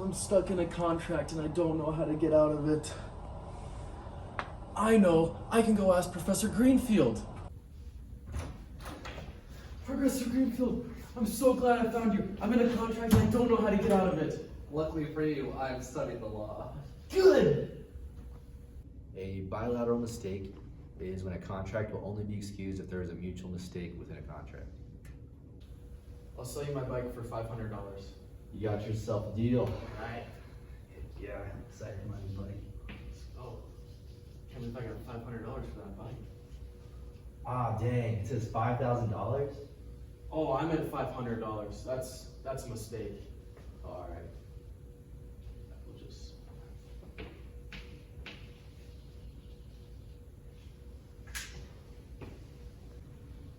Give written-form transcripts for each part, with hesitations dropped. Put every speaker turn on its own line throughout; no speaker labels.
I'm stuck in a contract and I don't know how to get out of it. I know, I can go ask Professor Greenfield. Professor Greenfield, I'm so glad I found you. I'm in a contract and I don't know how to get out of it.
Luckily for you, I've studied the law.
Good!
A bilateral mistake is when a contract will only be excused if there is a mutual mistake within a contract.
I'll sell you my bike for $500.
You got yourself a deal.
Alright.
Yeah, excited money, buddy.
Oh, can't believe I got $500 for that bike.
Ah, dang, it says $5,000?
Oh, I meant $500. That's a mistake. Alright. We'll just...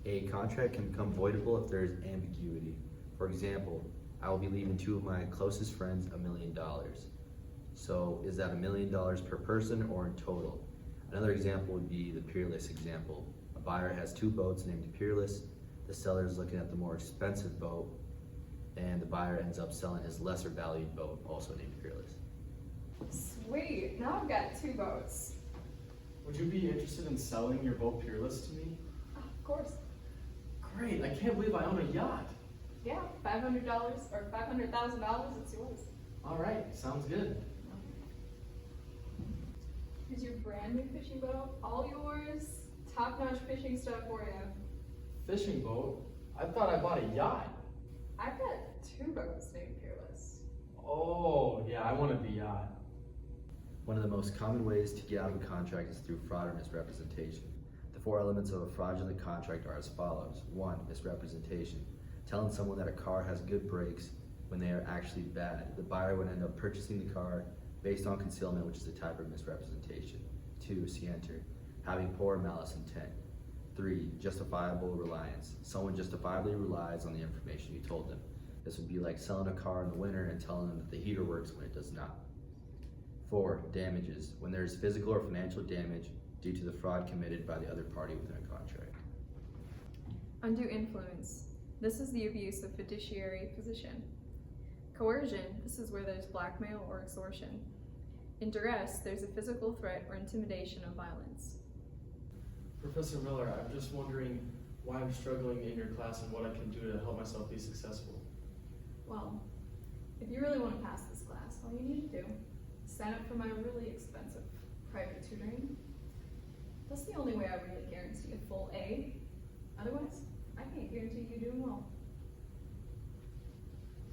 A contract can become voidable if there is ambiguity. For example, I will be leaving two of my closest friends $1 million. So is that $1 million per person or in total? Another example would be the Peerless example. A buyer has two boats named Peerless. The seller is looking at the more expensive boat, and the buyer ends up selling his lesser valued boat, also named Peerless.
Sweet, now I've got two boats.
Would you be interested in selling your boat Peerless to me?
Of course.
Great, I can't believe I own a yacht.
Yeah, $500 or $500,000, it's yours.
Alright, sounds good.
Here's your brand new fishing boat, all yours. Top-notch fishing stuff for you.
Fishing boat? I thought I bought a yacht.
I've got two boats named Peerless.
Oh, yeah, I wanted the yacht.
One of the most common ways to get out of a contract is through fraud or misrepresentation. The four elements of a fraudulent contract are as follows. 1. Misrepresentation. Telling someone that a car has good brakes when they are actually bad. The buyer would end up purchasing the car based on concealment, which is a type of misrepresentation. 2. Scienter. Having poor malice intent. 3. Justifiable reliance. Someone justifiably relies on the information you told them. This would be like selling a car in the winter and telling them that the heater works when it does not. 4. Damages. When there is physical or financial damage due to the fraud committed by the other party within a contract.
Undue influence. This is the abuse of fiduciary position. Coercion. This is where there's blackmail or extortion. In duress, there's a physical threat or intimidation of violence.
Professor Miller, I'm just wondering why I'm struggling in your class and what I can do to help myself be successful.
Well, if you really want to pass this class, all you need to do is sign up for my really expensive private tutoring. That's the only way I really guarantee a full A. Otherwise, I can't guarantee you doing well.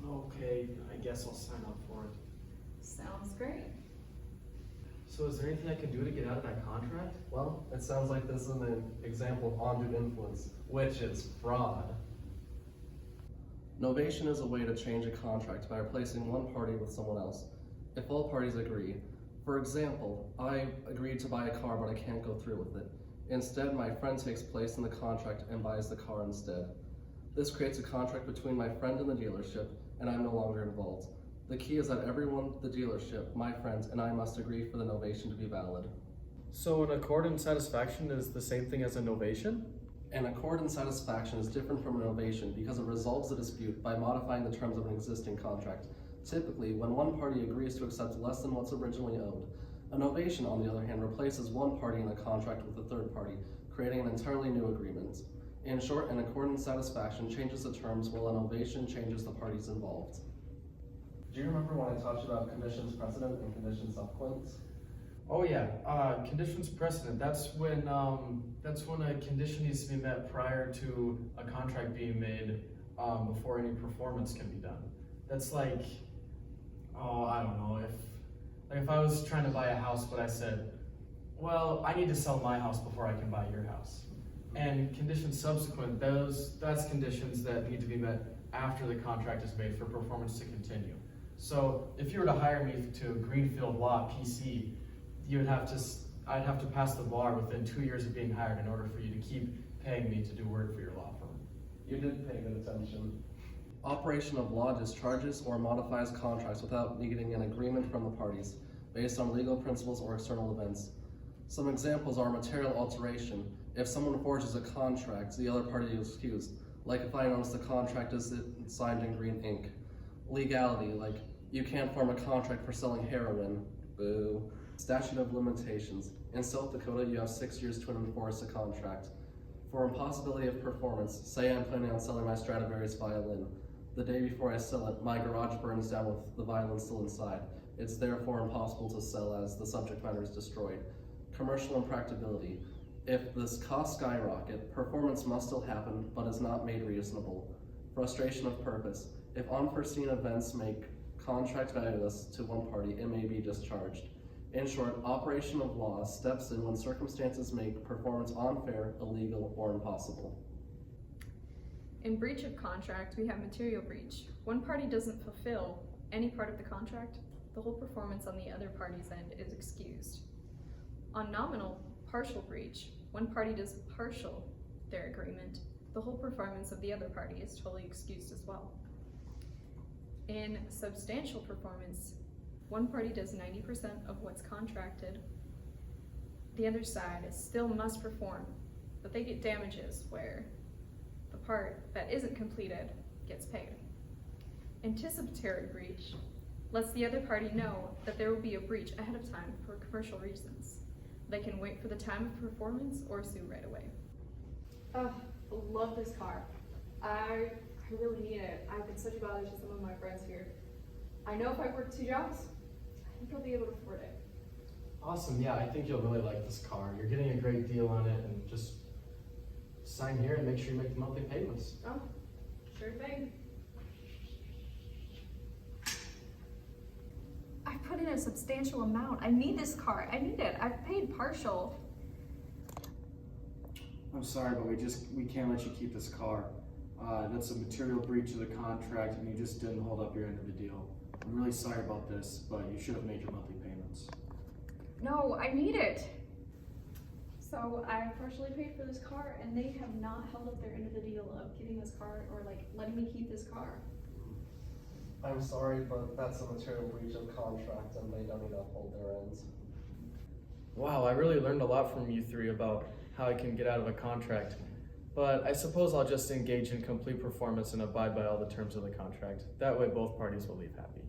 Okay, I guess I'll sign up for it.
Sounds great.
So is there anything I can do to get out of that contract?
Well, it sounds like this is an example of undue influence, which is fraud. Novation is a way to change a contract by replacing one party with someone else, if all parties agree. For example, I agreed to buy a car, but I can't go through with it. Instead, my friend takes place in the contract and buys the car instead. This creates a contract between my friend and the dealership, and I'm no longer involved. The key is that everyone, the dealership, my friends, and I must agree for the novation to be valid.
So an accord and satisfaction is the same thing as a novation?
An accord and satisfaction is different from a novation because it resolves the dispute by modifying the terms of an existing contract. Typically, when one party agrees to accept less than what's originally owed. A novation, on the other hand, replaces one party in the contract with a third party, creating an entirely new agreement. In short, an accord and satisfaction changes the terms while a novation changes the parties involved. Do you remember when I taught you about conditions precedent and conditions subsequent?
Oh yeah, conditions precedent. That's when a condition needs to be met prior to a contract being made before any performance can be done. That's like, oh, I don't know, if I was trying to buy a house, but I said, well, I need to sell my house before I can buy your house. And conditions subsequent, that's conditions that need to be met after the contract is made for performance to continue. So if you were to hire me to Greenfield Law PC, I'd have to pass the bar within 2 years of being hired in order for you to keep paying me to do work for your law firm.
You did pay good attention. Operation of law discharges or modifies contracts without needing an agreement from the parties, based on legal principles or external events. Some examples are material alteration. If someone forges a contract, the other party is excused, like if I notice the contract is signed in green ink. Legality, like You can't form a contract for selling heroin. Boo. Statute of limitations. In South Dakota, you have 6 years to enforce a contract. For impossibility of performance, say I'm planning on selling my Stradivarius violin. The day before I sell it, my garage burns down with the violin still inside. It's therefore impossible to sell as the subject matter is destroyed. Commercial impracticability. If this costs skyrocket, performance must still happen, but is not made reasonable. Frustration of purpose. If unforeseen events make contract valueless to one party, it may be discharged. In short, operation of law steps in when circumstances make performance unfair, illegal, or impossible.
In breach of contract, we have material breach. One party doesn't fulfill any part of the contract, the whole performance on the other party's end is excused. On nominal, partial breach, one party does partial their agreement, the whole performance of the other party is totally excused as well. In substantial performance, one party does 90% of what's contracted, the other side still must perform, but they get damages where the part that isn't completed gets paid. Anticipatory breach lets the other party know that there will be a breach ahead of time for commercial reasons. They can wait for the time of performance or sue right away.
Oh, I love this car. I really need it. I've been such a bother to some of my friends here. I know if I work 2 jobs, I think I'll be able to afford it.
Awesome, yeah, I think you'll really like this car. You're getting a great deal on it, and just sign here and make sure you make the monthly payments.
Oh, sure thing.
I put in a substantial amount. I need this car. I need it. I've paid partial.
I'm sorry, but we can't let you keep this car. That's a material breach of the contract, and you just didn't hold up your end of the deal. I'm really sorry about this, but you should have made your monthly payments.
No, I need it.
So I partially paid for this car, and they have not held up their end of the deal of giving this car or like letting me keep this car.
I'm sorry, but that's a material breach of contract and they don't need to uphold their ends.
Wow, I really learned a lot from you three about how I can get out of a contract. But I suppose I'll just engage in complete performance and abide by all the terms of the contract. That way both parties will leave happy.